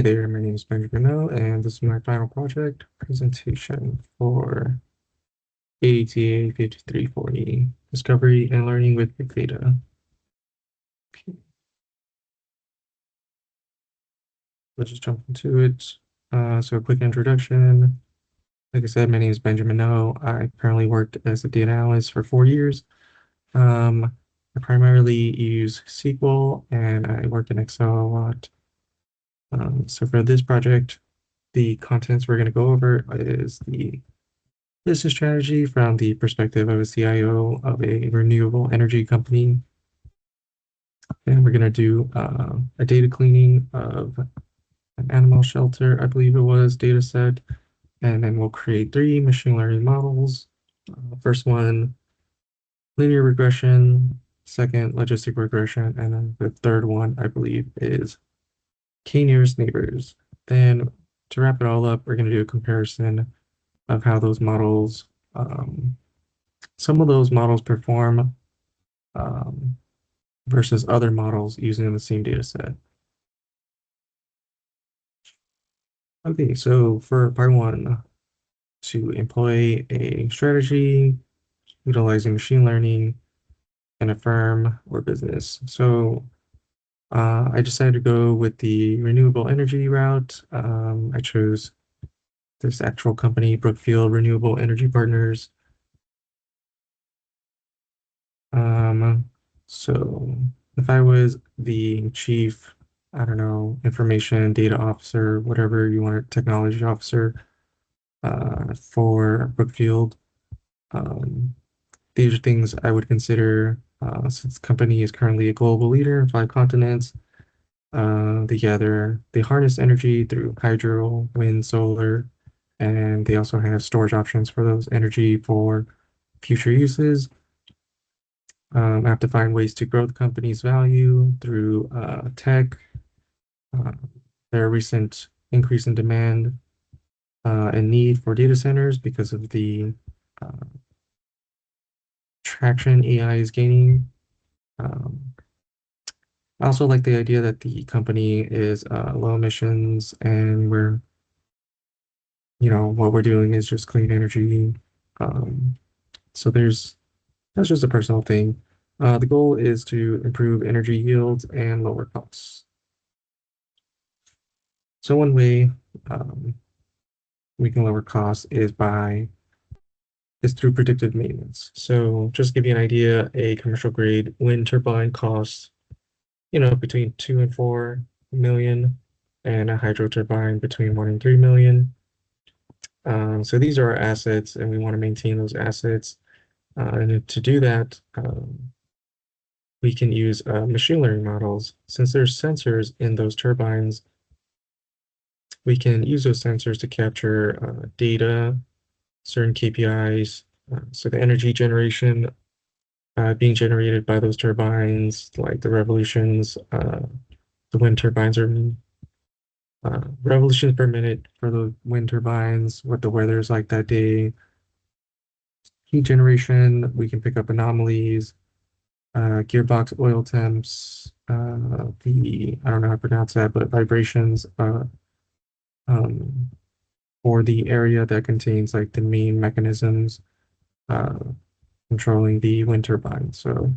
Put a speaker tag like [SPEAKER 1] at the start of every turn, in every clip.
[SPEAKER 1] Hey there, my name is Benjamin O, and this is my final project presentation for ADTA 5340, Discovery and Learning with Big Data. Let's just jump into it. So a quick introduction. Like I said, my name is Benjamin O. I currently worked as a data analyst for 4 years. I primarily use SQL and I work in Excel a lot. So for this project, the contents we're going to go over is the business strategy from the perspective of a CIO of a renewable energy company. And we're going to do a data cleaning of an animal shelter, I believe it was, data set. And then we'll create 3 machine learning models. First one, linear regression. Second, logistic regression. And then the third one, I believe, is k-nearest neighbors. Then to wrap it all up, we're going to do a comparison of how those models, some of those models perform um, versus other models using the same data set. Okay, so for part one, to employ a strategy utilizing machine learning in a firm or business. So I decided to go with the renewable energy route. I chose this actual company, Brookfield Renewable Energy Partners. So if I was the chief, I don't know, information data officer, whatever you want, technology officer for Brookfield, um, these are things I would consider since the company is currently a global leader in 5 continents. They harness energy through hydro, wind, solar, and they also have storage options for those energy for future uses. I have to find ways to grow the company's value through tech, uh, their recent increase in demand and need for data centers because of the uh, traction AI is gaining. Um, I also like the idea that the company is low emissions and what we're doing is just clean energy. Um, so that's just a personal thing. The goal is to improve energy yields and lower costs. So one way um, we can lower costs is through predictive maintenance. So just to give you an idea, a commercial grade wind turbine costs, between 2 and 4 million, and a hydro turbine between 1 and 3 million. So these are our assets, and we want to maintain those assets. And to do that, we can use machine learning models. Since there's sensors in those turbines, we can use those sensors to capture data, certain KPIs. So the energy generation being generated by those turbines, like the revolutions, the wind turbines are revolutions per minute for the wind turbines, what the weather is like that day. Heat generation, we can pick up anomalies, gearbox oil temps, I don't know how to pronounce that, but vibrations um, for the area that contains like the main mechanisms uh, controlling the wind turbine. So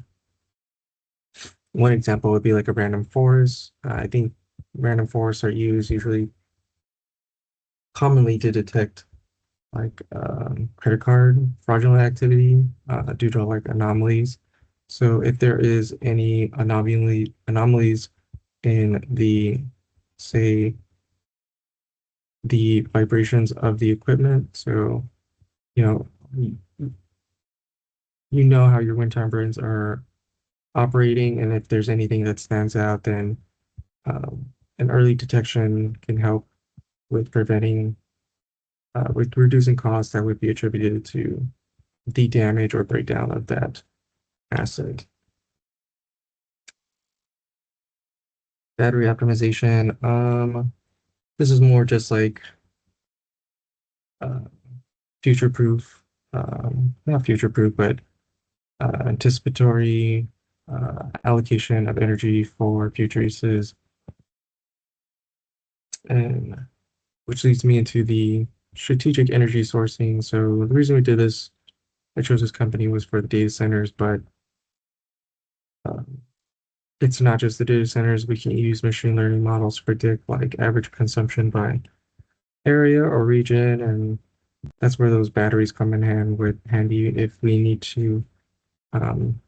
[SPEAKER 1] one example would be like a random forest. I think random forests are used usually commonly to detect like credit card fraudulent activity due to like anomalies. So if there is any anomalies in say, the vibrations of the equipment, so you know, you know how your wind turbines are operating, and if there's anything that stands out, then an early detection can help with with reducing costs that would be attributed to the damage or breakdown of that asset. Battery optimization. This is more just like uh, future-proof, not future-proof, but anticipatory allocation of energy for future uses. and which leads me into the strategic energy sourcing. So the reason we did this, I chose this company was for the data centers, but um, it's not just the data centers. We can use machine learning models to predict like average consumption by area or region, and that's where those batteries come in handy if we need to um,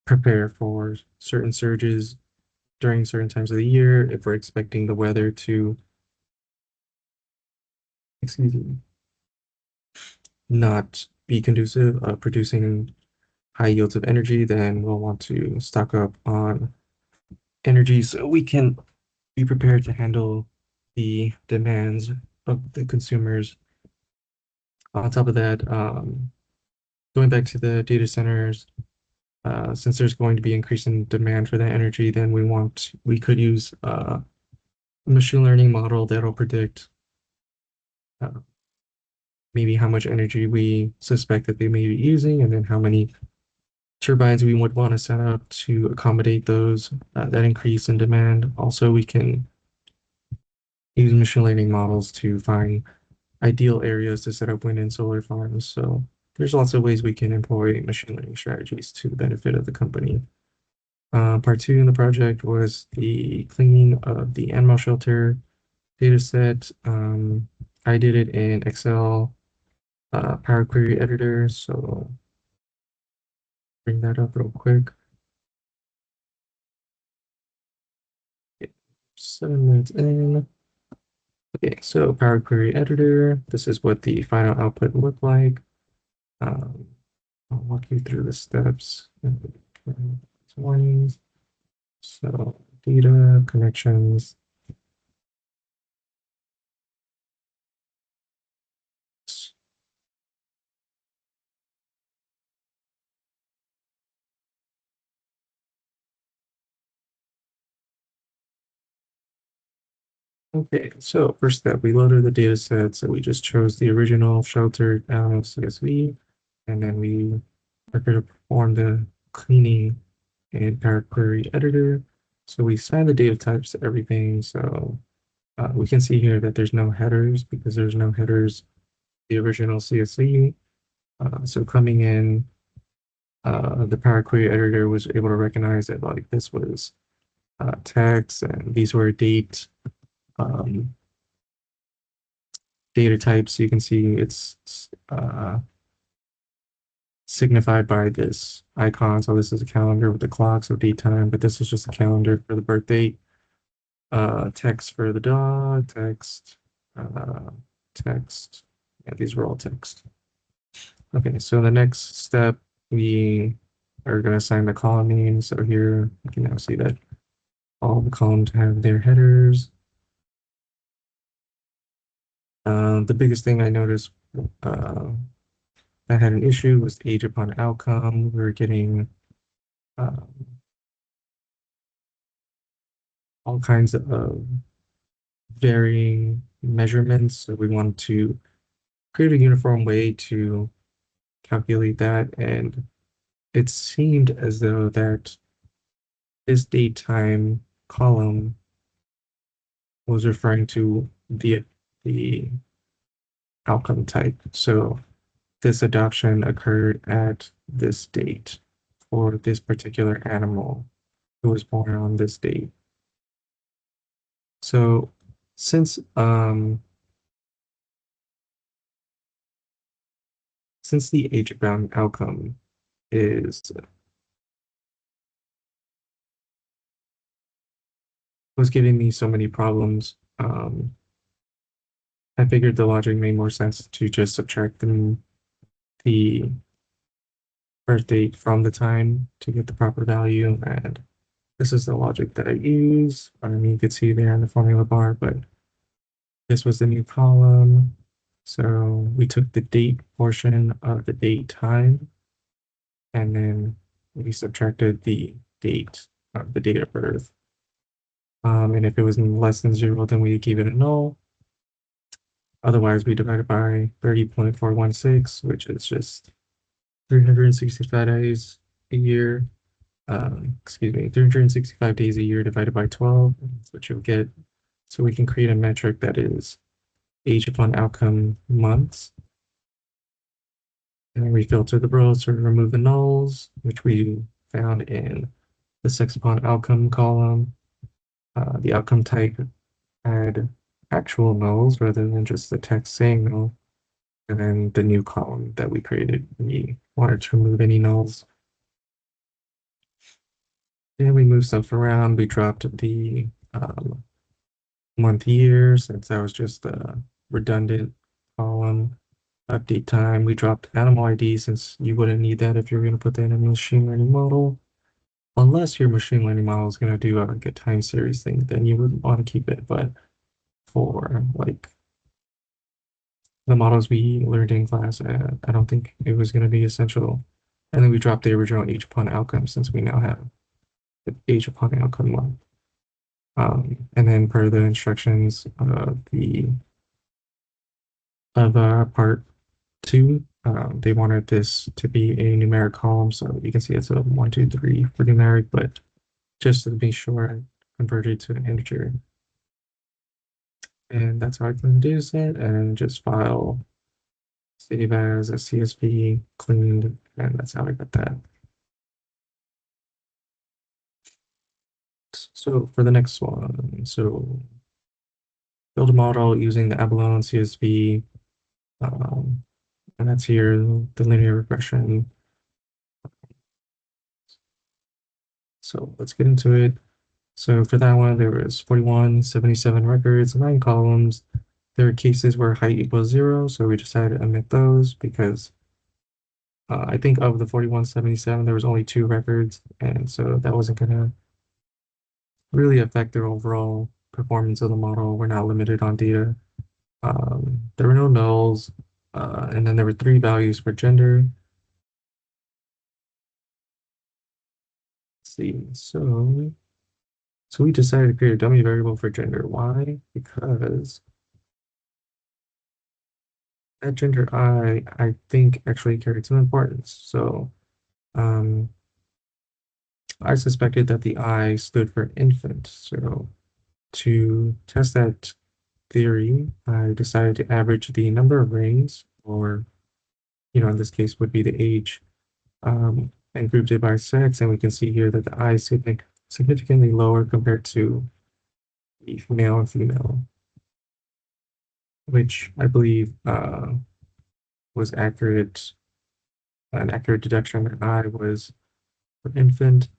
[SPEAKER 1] prepare for certain surges during certain times of the year. If we're expecting the weather to, excuse me, not be conducive of producing high yields of energy, then we'll want to stock up on energy so we can be prepared to handle the demands of the consumers. On top of that, going back to the data centers, since there's going to be increasing demand for that energy, then we could use a machine learning model that'll predict uh, maybe how much energy we suspect that they may be using, and then how many turbines we would want to set up to accommodate those that increase in demand. Also, we can use machine learning models to find ideal areas to set up wind and solar farms. So there's lots of ways we can employ machine learning strategies to the benefit of the company. Part two in the project was the cleaning of the animal shelter data set. I did it in Excel Power Query editor. So bring that up real quick. 7 minutes in. Okay, so Power Query editor. This is what the final output looked like. Um, I'll walk you through the steps. Warnings. So data connections. Okay, so first step, we loaded the data set. So we just chose the original sheltered CSV, and then we are going to perform the cleaning in Power Query editor. So we assign the data types to everything. So we can see here that there's no headers because there's no headers the original CSV. So coming in, the Power Query editor was able to recognize that like this was text and these were um, data types. You can see it's signified by this icon. So this is a calendar with the clock, so date time, but this is just a calendar for the birth date. Text for the dog, uh, text. Yeah, these were all text. Okay, so the next step, we are going to assign the column name. So here you can now see that all the columns have their headers. The biggest thing I noticed that had an issue was age upon outcome. We were getting um, all kinds of varying measurements. So we wanted to create a uniform way to calculate that. And it seemed as though that this date time column was referring to the outcome type. So this adoption occurred at this date for this particular animal who was born on this date. So since since the age-bound outcome is was giving me so many problems, I figured the logic made more sense to just subtract the birth date from the time to get the proper value. And this is the logic that I use. I mean, you could see there in the formula bar, but this was the new column. So we took the date portion of the date time, and then we subtracted the date of the date of birth. And if it was less than 0, then we gave it a null. Otherwise, we divided by 30.416, which is just 365 days a year. Excuse me, 365 days a year divided by 12. That's what you'll get. So we can create a metric that is age upon outcome months. And we filter the rows to remove the nulls, which we found in the sex upon outcome column. The outcome type had actual nulls rather than just the text saying null. And then the new column that we created, we wanted to remove any nulls. And we moved stuff around. We dropped the month year since that was just a redundant column. Update time, we dropped animal ID since you wouldn't need that if you're going to put that in a machine learning model. Unless your machine learning model is going to do a good time series thing, then you would want to keep it. But for like the models we learned in class, I don't think it was going to be essential. And then we dropped the original age upon outcome since we now have the age upon outcome one. And then per the instructions of the part two, they wanted this to be a numeric column, so you can see it's a 1, 2, 3 for numeric, but just to be sure, I converted to an integer. And that's how I clean the data set, and just file save as a CSV cleaned, and that's how I got that. So for the next one, so build a model using the abalone CSV, and that's here, the linear regression. So let's get into it. So for that one, there was 41, 77 records, 9 columns. There are cases where height equals 0, so we decided to omit those because I think of the 41, 77, there was only 2 records, and so that wasn't going to really affect their overall performance of the model. We're not limited on data. There were no nulls, and then there were 3 values for gender. Let's see, so we decided to create a dummy variable for gender. Why? Because that gender I think actually carried some importance. So I suspected that the I stood for infant. So to test that theory, I decided to average the number of rings, or in this case would be the age, and grouped it by sex. And we can see here that the I is significantly lower compared to the male and female, which I believe was accurate, an accurate deduction that I was an infant.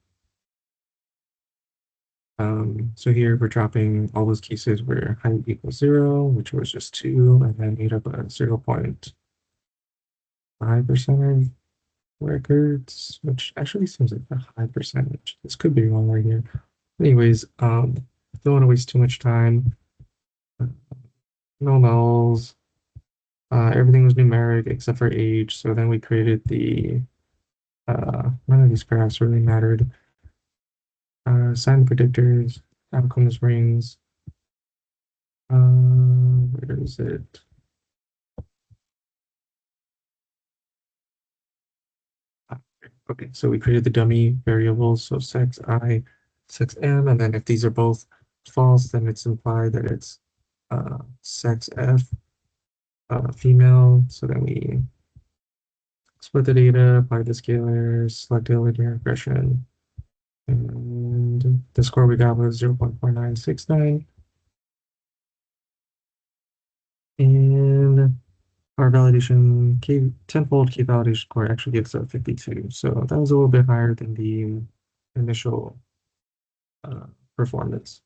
[SPEAKER 1] So here we're dropping all those cases where height equals 0, which was just 2, and then made up a 0.5% of records, which actually seems like a high percentage. This could be wrong right here. Anyways, don't want to waste too much time. No nulls. Everything was numeric except for age. So then we created the, none of these graphs really mattered. Assign the predictors, outcomes rings. Where is it? Okay, so we created the dummy variables, so sex I, sex M, and then if these are both false, then it's implied that it's sex F, female. So then we split the data, apply the scalars, select the linear regression, and the score we got was 0.4969. And our validation K tenfold K validation score actually gives us 52. So that was a little bit higher than the initial performance.